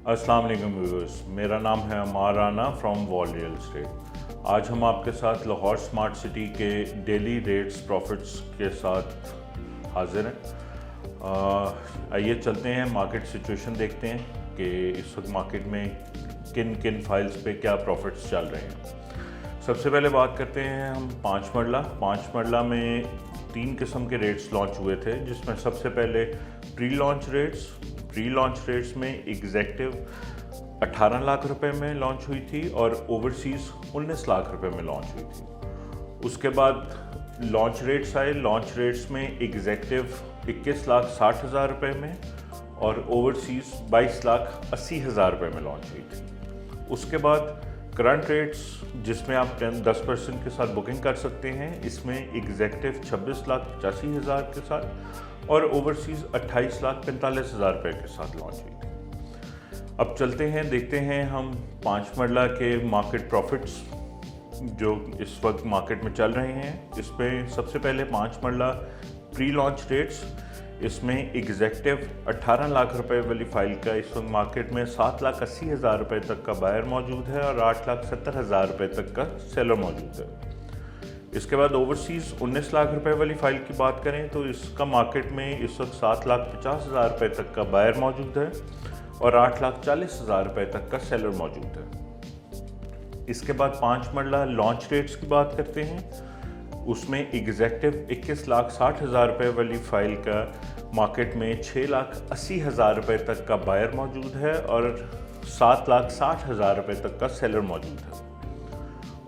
अस्सलाम वालेकुम व्यूअर्स, मेरा नाम है Amar Rana from wall real estate. आज हम आपके साथ लाहौर स्मार्ट सिटी के डेली रेट्स प्रॉफिट्स के साथ हाजिर हैं। आइए चलते हैं, मार्केट सिचुएशन देखते हैं कि इस वक्त मार्केट में किन किन फाइल्स पे क्या प्रॉफिट्स चल रहे हैं। सबसे पहले बात करते हैं हम पाँच मरला में 3 किस्म के रेट्स लॉन्च हुए थे, जिसमें सबसे पहले प्री लॉन्च रेट्स में एग्जेक्टिव 18 लाख रुपए में लॉन्च हुई थी और ओवरसीज़ 19 लाख रुपए में लॉन्च हुई थी। उसके बाद लॉन्च रेट्स में एग्जेक्टिव 21 लाख 60 हज़ार रुपये में और ओवरसीज़ 22 लाख 80 हज़ार रुपये में लॉन्च हुई थी। उसके बाद करंट रेट्स, जिसमें आप 10% के साथ बुकिंग कर सकते हैं, इसमें एग्जेक्टिव 26 लाख 85 हज़ार के साथ और ओवरसीज़ 28 लाख 45 हज़ार रुपये के साथ लॉन्च हुई थी। अब चलते हैं, देखते हैं हम 5 मरला के मार्केट प्रॉफिट्स जो इस वक्त मार्केट में चल रहे हैं। इसमें सबसे पहले 5 मरला प्री लॉन्च रेट्स, इसमें एग्जेक्टिव 18 लाख रुपए वाली फाइल का इस वक्त मार्केट में 7 लाख 80 हज़ार रुपये तक का बायर मौजूद है और 8 लाख 70 हज़ार रुपये तक का सेलर मौजूद है। इसके बाद ओवरसीज़ 19 लाख रुपए वाली फ़ाइल की बात करें तो इसका मार्केट में इस वक्त 7 लाख 50 हज़ार रुपये तक का बायर मौजूद है और 8 लाख 40 हज़ार रुपये तक का सेलर मौजूद है। इसके बाद 5 मरला लॉन्च रेट्स की बात करते हैं। उसमें एग्जेक्टिव 21 लाख 60 हज़ार रुपये वाली फ़ाइल का मार्केट में 6 लाख 80 हज़ार रुपये तक का बायर मौजूद है और 7 लाख 60 हज़ार रुपये तक का सेलर मौजूद है।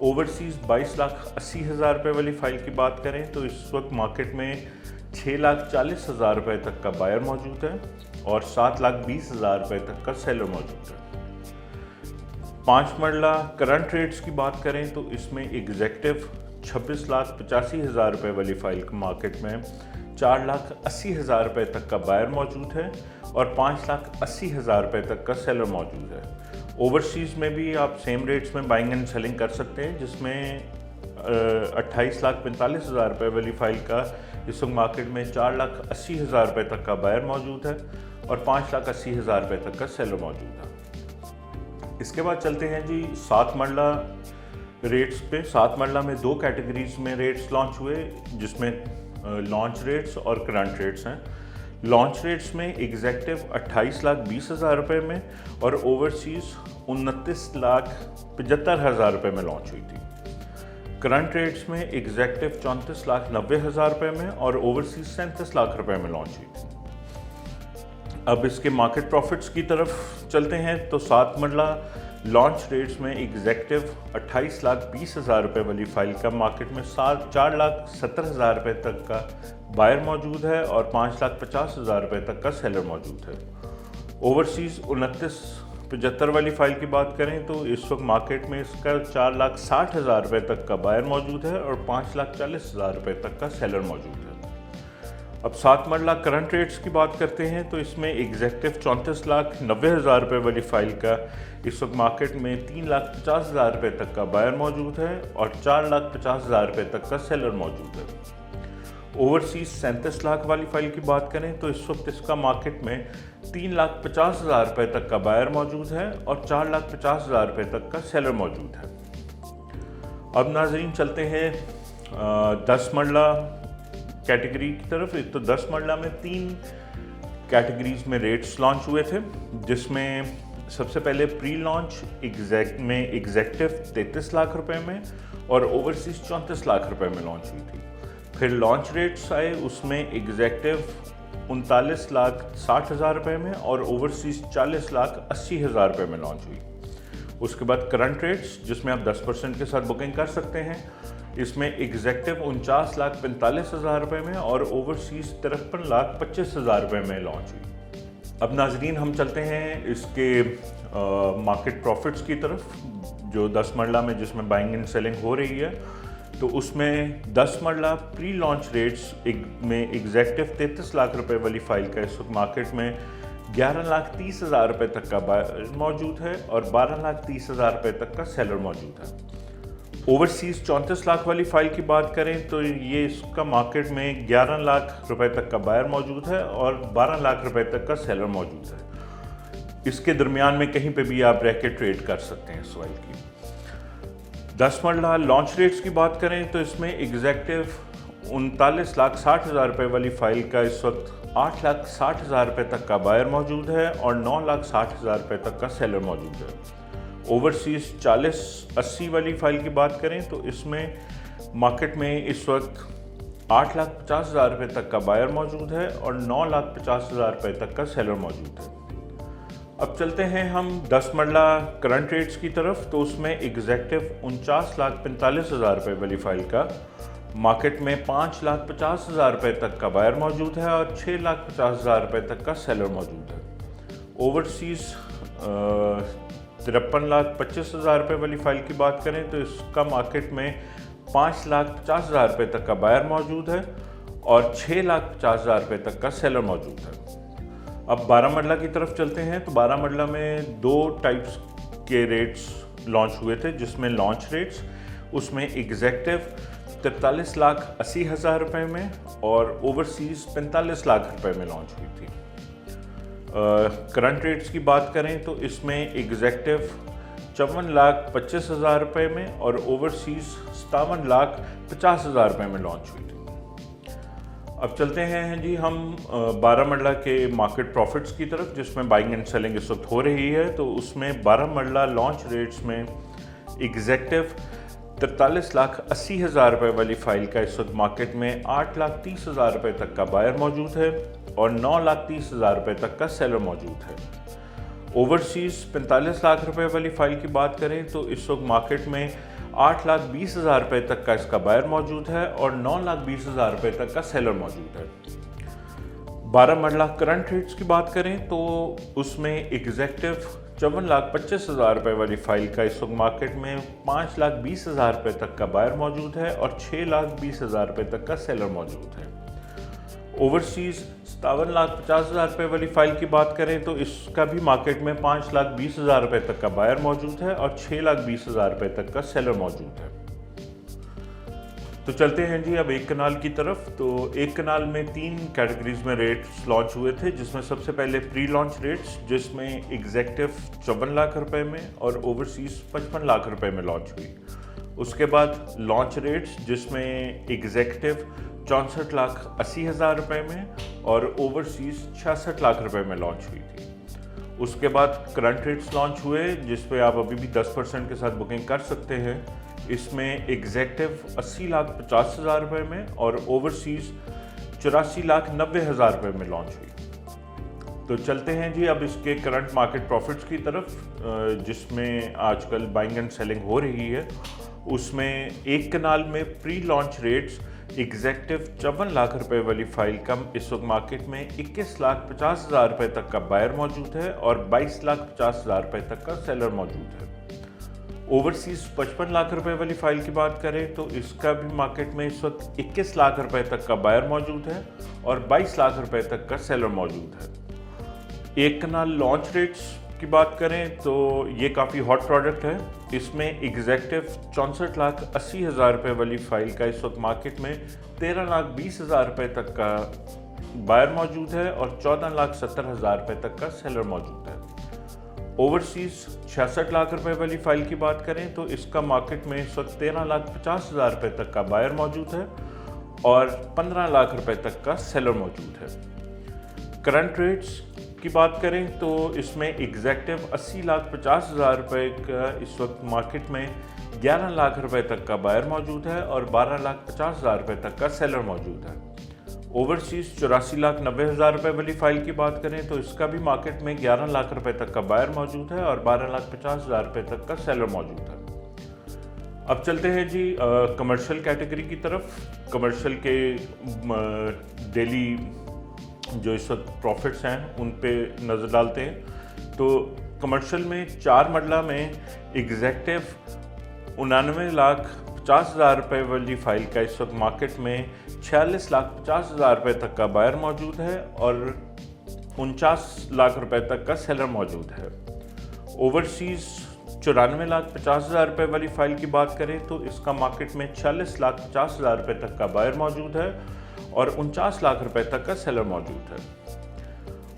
ओवरसीज़ 22 लाख 80 हज़ार रुपये वाली फ़ाइल की बात करें तो इस वक्त मार्केट में 6 लाख 40 हज़ार रुपये तक का बायर मौजूद है और 7 लाख 20 हज़ार रुपये तक का सेलर मौजूद है। 5 मरला करंट रेट्स की बात करें तो इसमें एग्जेक्टिव 26 लाख 85 हज़ार रुपये वाली फ़ाइल के मार्केट में 4 लाख 80 हज़ार रुपये तक का बायर मौजूद है और 5 लाख 80 हज़ार रुपये तक का सेलर मौजूद है। ओवरसीज़ में भी आप सेम रेट्स में बाइंग एंड सेलिंग कर सकते हैं, जिसमें 28 लाख 45 हज़ार रुपये वाली फ़ाइल का इस वक्त मार्केट में 4 लाख 80 हज़ार रुपये तक का बायर मौजूद है और 5 लाख 80 हज़ार रुपये तक का सेलर मौजूद है। इसके बाद चलते हैं जी 7 मरला रेट्स पे। 7 मरला में 2 कैटेगरीज में रेट्स लॉन्च हुए, जिसमें लॉन्च रेट्स और करंट रेट्स हैं। लॉन्च रेट्स में एग्जेक्टिव 28 लाख 20 हज़ार रुपये में और ओवरसीज़ 29 लाख 75 हज़ार रुपये में लॉन्च हुई थी। करंट रेट्स में एग्जेक्टिव 34 लाख 90 हज़ार रुपये में और ओवरसीज़ 37 लाख रुपये में लॉन्च हुई थी। अब इसके मार्केट प्रॉफिट्स की तरफ चलते हैं तो 7 मरला लॉन्च रेट्स में एग्जेक्टिव 28 लाख 20 हज़ार रुपये वाली फ़ाइल का मार्केट में 4 लाख 70 हज़ार रुपये तक का बायर मौजूद है और 5 लाख 50 हज़ार रुपये तक का सेलर मौजूद है। ओवरसीज़ 2975 वाली फ़ाइल की बात करें तो इस वक्त मार्केट में इसका 4 लाख 60 हज़ार रुपये तक का बायर मौजूद है और 5 लाख 40 हज़ार रुपये तक का सेलर मौजूद है। अब 7 मरला करंट रेट्स की बात करते हैं तो इसमें एग्जेक्टिव 34 लाख 90 हज़ार रुपये वाली फ़ाइल का इस वक्त मार्केट में 3 लाख 50 हज़ार रुपये तक का बायर मौजूद है और 4 लाख 50 हज़ार रुपये तक का सेलर मौजूद है। ओवरसीज़ 37 लाख वाली फ़ाइल की बात करें तो इस वक्त इसका मार्केट में 3 लाख 50 हज़ार रुपये तक का बायर मौजूद है और 4 लाख 50 हज़ार रुपये तक का सेलर मौजूद है। अब नाज़रीन चलते हैं 10 मरला कैटेगरी की तरफ। एक तो 10 मरला में 3 कैटेगरीज में रेट्स लॉन्च हुए थे, जिसमें सबसे पहले प्री लॉन्च एग्जेक्टिव 33 लाख रुपए में और ओवरसीज़ 34 लाख रुपए में लॉन्च हुई थी। फिर लॉन्च रेट्स आए, उसमें एग्जेक्टिव 39 लाख 60 हज़ार रुपये में और ओवरसीज़ 40 लाख 80 हज़ार रुपये में लॉन्च हुई। उसके बाद करंट रेट्स, जिसमें आप 10% के साथ बुकिंग कर सकते हैं, इसमें एग्जेक्टिव 49 लाख 45 हज़ार रुपये में और ओवरसीज़ 53 लाख 25 हज़ार रुपये में लॉन्च हुई। अब नाजरीन हम चलते हैं इसके मार्केट प्रॉफिट्स की तरफ, जो 10 मरला में जिसमें बाइंग एंड सेलिंग हो रही है। तो उसमें 10 मरला प्री लॉन्च रेट्स में एग्जेक्टिव 33 लाख रुपए वाली फ़ाइल का इस वक्त मार्केट में 11 लाख 30 हज़ार रुपये तक का बायर मौजूद है और 12 लाख 30 हज़ार रुपये तक का सेलर मौजूद है। ओवरसीज़ 34 लाख वाली फ़ाइल की बात करें तो ये इसका मार्केट में 11 लाख रुपए तक का बायर मौजूद है और 12 लाख रुपए तक का सेलर मौजूद है। इसके दरमियान में कहीं पे भी आप रह के ट्रेड कर सकते हैं इस फाइल की। 10 मरला लॉन्च रेट्स की बात करें तो इसमें एग्जैक्टिव 39,60,000 रुपये वाली फ़ाइल का इस वक्त 8,60,000 रुपये तक का बायर मौजूद है और 9,60,000 रुपये तक का सेलर मौजूद है। ओवरसीज़ 4080 वाली फ़ाइल की बात करें तो इसमें मार्केट में इस वक्त 8,50,000 रुपये तक का बायर मौजूद है और 9,50,000 रुपये तक का सेलर मौजूद है। अब चलते हैं हम 10 मरला करंट रेट्स की तरफ। तो उसमें एग्जैक्टिव 49,45,000 रुपये वाली फ़ाइल का मार्केट में 5,50,000 रुपये तक का बायर मौजूद है और 6,50,000 रुपये तक का सेलर मौजूद है। ओवरसीज़ 53,25,000 रुपये वाली फ़ाइल की बात करें तो इसका मार्केट में 5,50,000 रुपये तक का बायर मौजूद है और 6,50,000 रुपये तक का सेलर मौजूद है। अब 12 मरला की तरफ चलते हैं। तो 12 मरला में 2 टाइप्स के रेट्स लॉन्च हुए थे, जिसमें लॉन्च रेट्स उसमें एग्जैक्टिव 43,80,000 रुपये में और ओवरसीज़ 45 लाख रुपये में लॉन्च हुई थी। करंट रेट्स की बात करें तो इसमें एग्जैक्टिव 54,25,000 रुपये में और ओवरसीज़ 57,50,000 रुपये में लॉन्च हुई थी। अब चलते हैं जी हम 12 मरला के मार्केट प्रॉफिट्स की तरफ, जिसमें बाइंग एंड सेलिंग इस वक्त हो रही है। तो उसमें 12 मरला लॉन्च रेट्स में एग्जैक्टिव 43,80,000 रुपये वाली फ़ाइल का इस वक्त मार्केट में 8,30,000 रुपये तक का बायर मौजूद है और 9,30,000 रुपये तक का सेलर मौजूद है। ओवरसीज़ 45 लाख रुपये वाली फ़ाइल की बात करें तो इस वक्त मार्केट में 8,20,000 रुपये तक का इसका बायर मौजूद है और 9,20,000 रुपये तक का सेलर मौजूद है। 12 मरला करंट रेट्स की बात करें तो उसमें एग्जैक्टिव 54,25,000 रुपये वाली फ़ाइल का इस वक्त मार्केट में 5,20,000 रुपये तक का बायर मौजूद है और 6,20,000 रुपये तक का सेलर मौजूद है। ओवरसीज़ 57,50,000 रुपये वाली फ़ाइल की बात करें तो इसका भी मार्केट में 5,20,000 रुपये तक का बायर मौजूद है और 6,20,000 रुपये तक का सेलर मौजूद है। तो चलते हैं जी अब एक कनाल की तरफ। तो एक कनाल में 3 कैटेगरीज में रेट्स लॉन्च हुए थे, जिसमें सबसे पहले प्री लॉन्च रेट्स, जिसमें एग्जैक्टिव 54 लाख रुपए में और ओवरसीज़ 55 लाख रुपए में लॉन्च हुई। उसके बाद लॉन्च रेट्स, जिसमें एग्जैक्टिव 64,80,000 रुपये में और ओवरसीज़ 66 लाख रुपए में लॉन्च हुई थी। उसके बाद करंट रेट्स लॉन्च हुए, जिस पे आप अभी भी 10% के साथ बुकिंग कर सकते हैं। इसमें एग्जैक्टिव 80,50,000 रुपये में और ओवरसीज़ 84,90,000 रुपये में लॉन्च हुई। तो चलते हैं जी अब इसके करंट मार्केट प्रॉफिट्स की तरफ, जिसमें आजकल बाइंग एंड सेलिंग हो रही है। उसमें एक कनाल में प्री लॉन्च रेट्स एग्जैक्टिव 54 लाख रुपए वाली फ़ाइल का इस वक्त मार्केट में 21,50,000 रुपये तक का बायर मौजूद है और 22,50,000 रुपये तक का सेलर मौजूद है। ओवरसीज़ 55 लाख रुपए वाली फ़ाइल की बात करें तो इसका भी मार्केट में इस वक्त 21 लाख रुपए तक का बायर मौजूद है और 22 लाख रुपए तक का सेलर मौजूद है। एक कनाल लॉन्च रेट्स की बात करें तो ये काफ़ी हॉट प्रोडक्ट है। इसमें एग्जैक्टिव 64,80,000 रुपये वाली फ़ाइल का इस वक्त मार्केट में 13,20,000 रुपये तक का बायर मौजूद है और 14,70,000 रुपये तक का सेलर मौजूद है। ओवरसीज़ 66 लाख रुपए वाली फ़ाइल की बात करें तो इसका मार्केट में इस वक्त 13,50,000 रुपये तक का बायर मौजूद है और 15 लाख रुपए तक का सेलर मौजूद है। करंट रेट्स की बात करें तो इसमें एग्जैक्टिव 80,50,000 रुपये का इस वक्त मार्केट में 11 लाख रुपए तक का बायर मौजूद है और 12,50,000 रुपये तक का सेलर मौजूद है। ओवरसीज़ 84,90,000 रुपये वाली फ़ाइल की बात करें तो इसका भी मार्केट में 11 लाख रुपए तक का बायर मौजूद है और 12,50,000 रुपये तक का सेलर मौजूद है। अब चलते हैं जी कमर्शियल कैटेगरी की तरफ। कमर्शियल के डेली जो इस वक्त प्रॉफिट्स हैं उन पे नज़र डालते हैं। तो कमर्शियल में 4 मरला में एग्जैक्टिव 99,50,000 रुपये वाली फ़ाइल का इस वक्त मार्केट में 46,50,000 रुपये तक का बायर मौजूद है और 49 लाख रुपये तक का सेलर मौजूद है। ओवरसीज़ 94,50,000 रुपये वाली फ़ाइल की बात करें तो इसका मार्केट में 46,50,000 रुपये तक का बायर मौजूद है और 49 लाख रुपए तक का सेलर मौजूद है।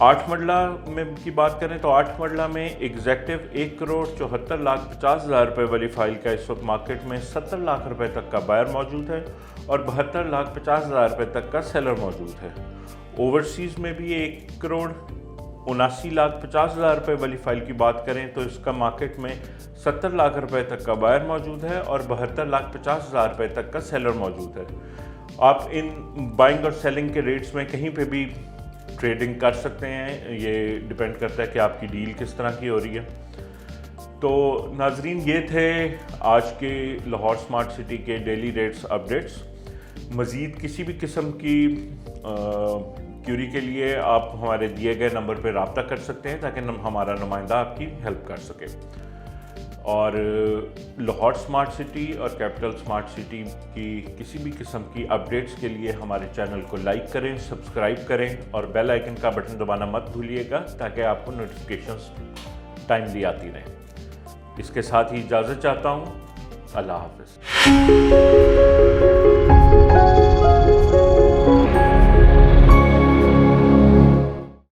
8 मरला में की बात करें तो 8 मरला में एग्जैक्टिव 1,74,50,000 रुपये वाली फ़ाइल का इस वक्त मार्केट में 70 लाख रुपए तक का बायर मौजूद है और 72,50,000 रुपये तक का सेलर मौजूद है। ओवरसीज़ में भी 1,79,50,000 रुपये वाली फ़ाइल की बात करें तो इसका मार्केट में 70 लाख रुपए तक का बायर मौजूद है और 72,50,000 रुपये तक का सेलर मौजूद है। आप इन बाइंग और सेलिंग के रेट्स में कहीं पे भी ट्रेडिंग कर सकते हैं, ये डिपेंड करता है कि आपकी डील किस तरह की हो रही है। तो नाजरीन, ये थे आज के लाहौर स्मार्ट सिटी के डेली रेट्स अपडेट्स। मज़ीद किसी भी किस्म की क्यूरी के लिए आप हमारे दिए गए नंबर पर रब्ता कर सकते हैं ताकि हमारा नुमाइंदा आपकी हेल्प कर सके। और लाहौर स्मार्ट सिटी और कैपिटल स्मार्ट सिटी की किसी भी किस्म की अपडेट्स के लिए हमारे चैनल को लाइक करें, सब्सक्राइब करें और बेल आइकन का बटन दबाना मत भूलिएगा ताकि आपको नोटिफिकेशंस टाइमली आती रहें। इसके साथ ही इजाज़त चाहता हूँ। अल्लाह हाफ़िज़।